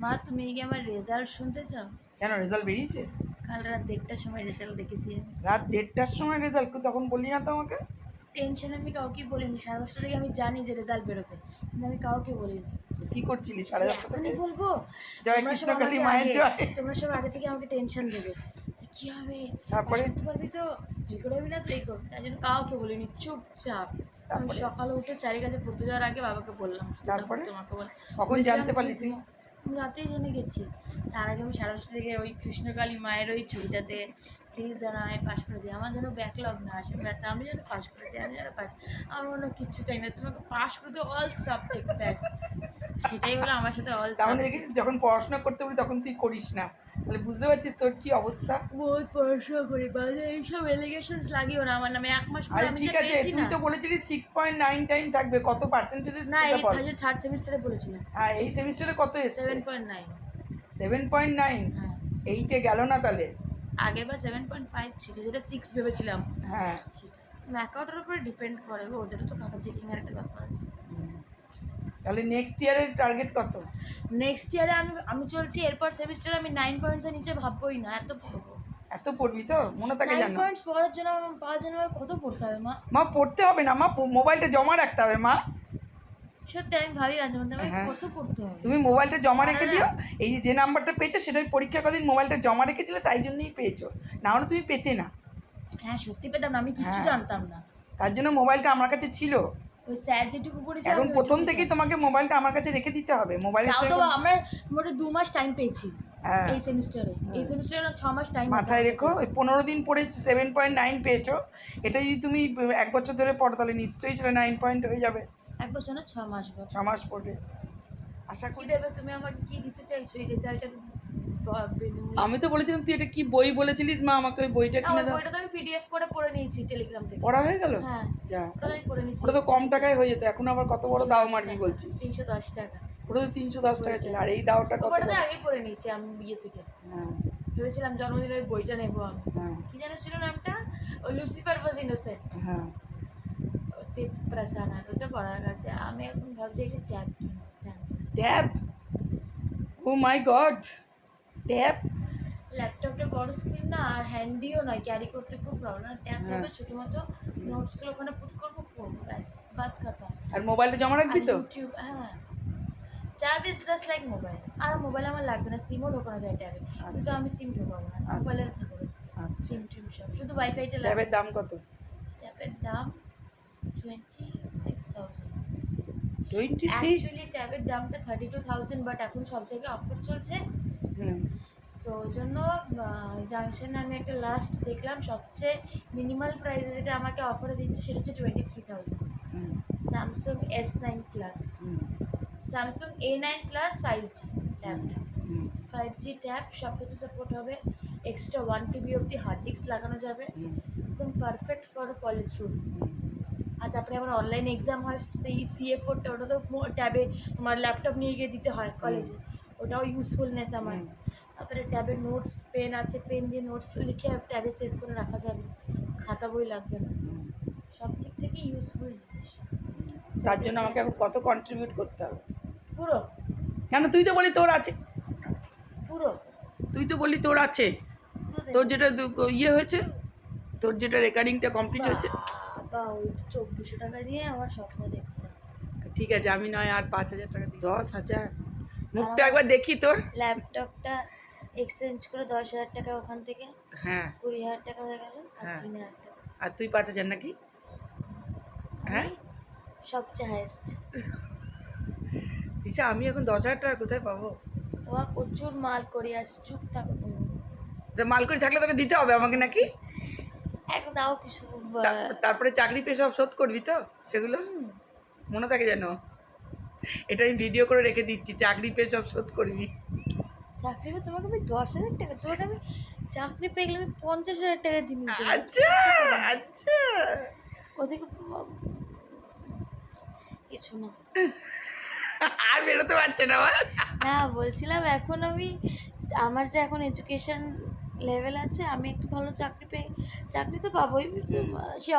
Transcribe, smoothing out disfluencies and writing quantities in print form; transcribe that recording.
মা তুমি কি আমার রেজাল্ট শুনতে চাও? কেন, রেজাল্ট বেরিয়েছে? কাল রাত 1টার সময় রেজাল্ট দেখেছি। রাত 1টার সময় রেজাল্ট? তখন বললি না তো আমাকে। টেনশন আমি কাউকে বলিনি, 10:30 থেকে আমি জানি যে রেজাল্ট বেরোবে, কিন্তু আমি কাউকে বলিনি। কি করছিলি যে 10:30 থেকে? এখনই বলবো? জয় তোমরা কৃষ্ণ সব কালী আমাকে মায়ের আগে জয়। তোমরা সব আগে থেকে আমাকে টেনশন দেবে যে কি হবে, তারপরে? শুনতে পারবি তো, ফেল করে যাবি না তো, এই করবি। তাই জন্য কাউকে বলিনি, চুপচাপ। আমি তারপরে? সকালে উঠে স্যারের কাছে পড়তে যাওয়ার আগে বাবাকে বললাম, তারপরে? তোমাকে বল। কখন জানতে পারলি তুই? আমি রাতেই জেনে গেছি। তার আগে আমি 10:30 থেকে ওই কৃষ্ণকালী মায়ের ওই ছবিটাতে প্লিজ যেন আমি পাস করে যাই, আমার যেন ব্যাকলগ না আসে, ব্যাস আমি যেন পাস করে যাই, আমি যেন পাস। আমার অন্য কিচ্ছু চাই না, তোমাকে পাস করতে অল সাবজেক্ট ব্যাস, সেটাই হলো আমার সাথে অল তার মানে সাবজেক্ট। দেখেছিস, যখন পড়াশোনা করতে বলি তখন তুই করিস না, তাহলে বুঝতে পারছিস তোর কি অবস্থা। বহুত পড়াশোনা করি, বাজে এইসব এলিগেশনস লাগিও না আমার নামে। 1 মাস পরে আরে আমি ঠিক যা আছে, পেয়েছি তুই না। তো বলেছিলি 6.9 থাকবে, কত পার্সেন্টেজ না, সেটা এই বল। থার্ড সেমিস্টারে বলেছিলাম হ্যাঁ, এই সেমিস্টারে কত এসছে? 7.9। 7.9? হ্যাঁ, 8-এ গেল না তাহলে? আগের বার 7.5 ছিল, যেটা 6 ভেবেছিলাম। হ্যাঁ। সেটা ম্যাকআউটের উপরে ডিপেন্ড করে গো, ওদেরও তো খাতা চেকিংয়ের একটা ব্যাপার আছে। তাহলে নেক্সট ইয়ারের টার্গেট কত? নেক্সট ইয়ারে আমি চলছি, এরপর সেমিস্টারে আমি 9 পয়েন্টসের নিচে ভাববোই না, এত পড়বো। এত পড়বি তো? মনে থাকে 9 জানো? পয়েন্টস পাওয়ার জন্য আমার কত পড়তে হবে মা? মা পড়তে হবে না মা, মোবাইলটা জমা রাখতে হবে মা। সত্যি আমি ভাবি মাঝে মধ্যে আমার হ্যাঁ, কত পড়তে হবে। তুমি মোবাইলটা জমা রেখে দিও। সারা এই যে নাম্বারটা পেয়েছো সেটাই পরীক্ষার কদিন মোবাইলটা জমা রেখেছিলে, তাই জন্যই পেয়েছো, না হলে তুমি পেতে না। হ্যাঁ, সত্যি পেতাম না, আমি কিচ্ছু হ্যাঁ, জানতাম না। তার জন্য মোবাইলটা আমার কাছে ছিল। ওই স্যার যেটুকু করেছে এখন আমি প্রথম ওইটুকুই থেকেই জানি। তোমাকে মোবাইলটা আমার কাছে রেখে দিতে হবে। মোবাইলের তাও তো আমরা মোটে 2 মাস টাইম পেয়েছি হ্যাঁ, এই সেমিস্টারে। এই সেমিস্টারে না 6 মাস টাইম মাথায় রেখো। ওই 15 দিন পরে 7.9 পেয়েছো, এটা যদি তুমি 1 বছর ধরে পড়ো তাহলে নিশ্চয়ই সেটা 9 পয়েন্ট হয়ে যাবে। 1 বছর না 6 মাস। 6 মাস পড়বে আশা কি করি। দেবে তুমি আমাকে, কি দিতে চাইছো এই রেজাল্টের? আমি তো বলেছিলাম তুই এটা কি বই বলেছিলিস মা, আমাকে ওই বইটা কিনে দাও। বইটা তো আমি পিডিএফ করে পড়ে নিয়েছি টেলিগ্রাম থেকে। পড়া হয়ে গেল? হ্যাঁ, যা, তো আমি পড়ে নিয়েছি। ওটা তো কম টাকায় হয়ে যেত, এখন আবার কত বড় দাও মারবি বলছিস। 310 টাকা। ওটা তো 310 টাকা ছিল, আর এই দাওটা কত ওটা তো বড়? আগেই পড়ে নিয়েছি আমি বিয়ে থেকে। হ্যাঁ ভেবেছিলাম জন্মদিনে ওই বইটা নেবো আমি। হ্যাঁ কি যেন ছিল নামটা? ও লুসিফার ওয়াজ ইনোসেন্ট। হ্যাঁ। তীর্থ প্রসাদ, ওটা পড়া গেছে। আমি এখন ভাবছি একটা ট্যাব কিনবো, স্যামসাং। ট্যাব? ও মাই গড, ট্যাব? ল্যাপটপটা বড় স্ক্রিন না, আর হ্যান্ডিও নয়, ক্যারি করতে খুব প্রবলেম। ট্যাব থাকবে ছোটো মতো, নোটসগুলো ওখানে পুট করবো, পড়বো, ব্যাস, বাদ কথা। আর মোবাইলটা জমা রাখবি তো? ইউটিউব, হ্যাঁ। Tab is just like mobile. আর মোবাইল আমার লাগবে না, সিমও ঢোকানো যায় ট্যাবে, কিন্তু আমি সিম ঢোকাবো না, মোবাইলের থাকবে সিম টিম সব, শুধু ওয়াইফাইটা লাগবে। ট্যাবের দাম কত? ট্যাবের দাম 26,000। 26? অ্যাকচুয়ালি ট্যাবের দামটা 32,000, বাট এখন সব জায়গায় অফার চলছে, হুম। তো ওই জন্য জাংশনে আমি একটা লাস্ট দেখলাম, সবচেয়ে মিনিমাল প্রাইসে যেটা আমাকে অফারে দিচ্ছে সেটা হচ্ছে 23,000। Samsung S9 plus, Samsung A9 plus 5G ট্যাবটা। 5G tab, সব কিছু সাপোর্ট হবে, এক্সট্রা 1 TB অবধি হার্ড ডিস্ক লাগানো যাবে, একদম পারফেক্ট ফর কলেজ স্টুডেন্টস। আর তারপরে আমার অনলাইন এক্সাম হয়, সেই CA4টা, ওটা তো ট্যাবে আমার ল্যাপটপ নিয়ে গিয়ে দিতে হয় কলেজে, ওটাও ইউজফুলনেস আমার। তারপরে ট্যাবে নোটস, পেন আছে, পেন দিয়ে নোটস লিখে ট্যাবে সেভ করে রাখা যাবে, খাতা বই লাগবে না, সব দিক থেকে ইউজফুল জিনিস। তার জন্য আমাকে এখন কত কন্ট্রিবিউট করতে হবে? পুরো কেন, তুই তো বলি তোর আছে। পুরো তুই তো বলি তোর আছে, তোর যেটা ইয়ে হয়েছে, তোর যেটা রেকর্ডিংটা কমপ্লিট হয়েছে। বা ওই তো 2,400 টাকা দিয়ে আমার স্বপ্ন দেখছে। ঠিক আছে, আমি নয় আর 5,000 টাকা দিই। 10,000? মুখটা একবার দেখি তোর। ল্যাপটপটা এক্সচেঞ্জ করে 10,000 টাকা ওখান থেকে হ্যাঁ 20,000 টাকা হয়ে গেল, আর হ্যাঁ। 3,000 টাকা। আর তুই 5,000 নাকি? হ্যাঁ, সবচেয়ে হাইয়েস্ট। দিশা, আমি এখন 10,000 টাকা কোথায় পাবো? তোমার প্রচুর মাল করি আছে, চুপ থাকো তুমি। মালকড়ি থাকলে তোকে দিতে হবে আমাকে নাকি? একটা দাও কিছু। তারপরে চাকরি পেয়ে সব শোধ করবি তো সেগুলো? মনে থাকে যেন, এটা আমি ভিডিও করে রেখে দিচ্ছি, চাকরি পেয়ে সব শোধ করবি। চাকরি পেয়ে তোমাকে আমি 10,000 টাকা, তোমাকে আমি চাকরি পেয়ে গেলে আমি 50,000 টাকা জিনিস দেবো। আচ্ছা আচ্ছা, কোথেকে কিছু না। আর বেরোতে পারছে না আমার। না, বলছিলাম এখন আমি, আমার যে এখন এডুকেশন লেভেল আছে, আমি একটু ভালো চাকরি পেয়ে, চাকরি তো পাবোই, সে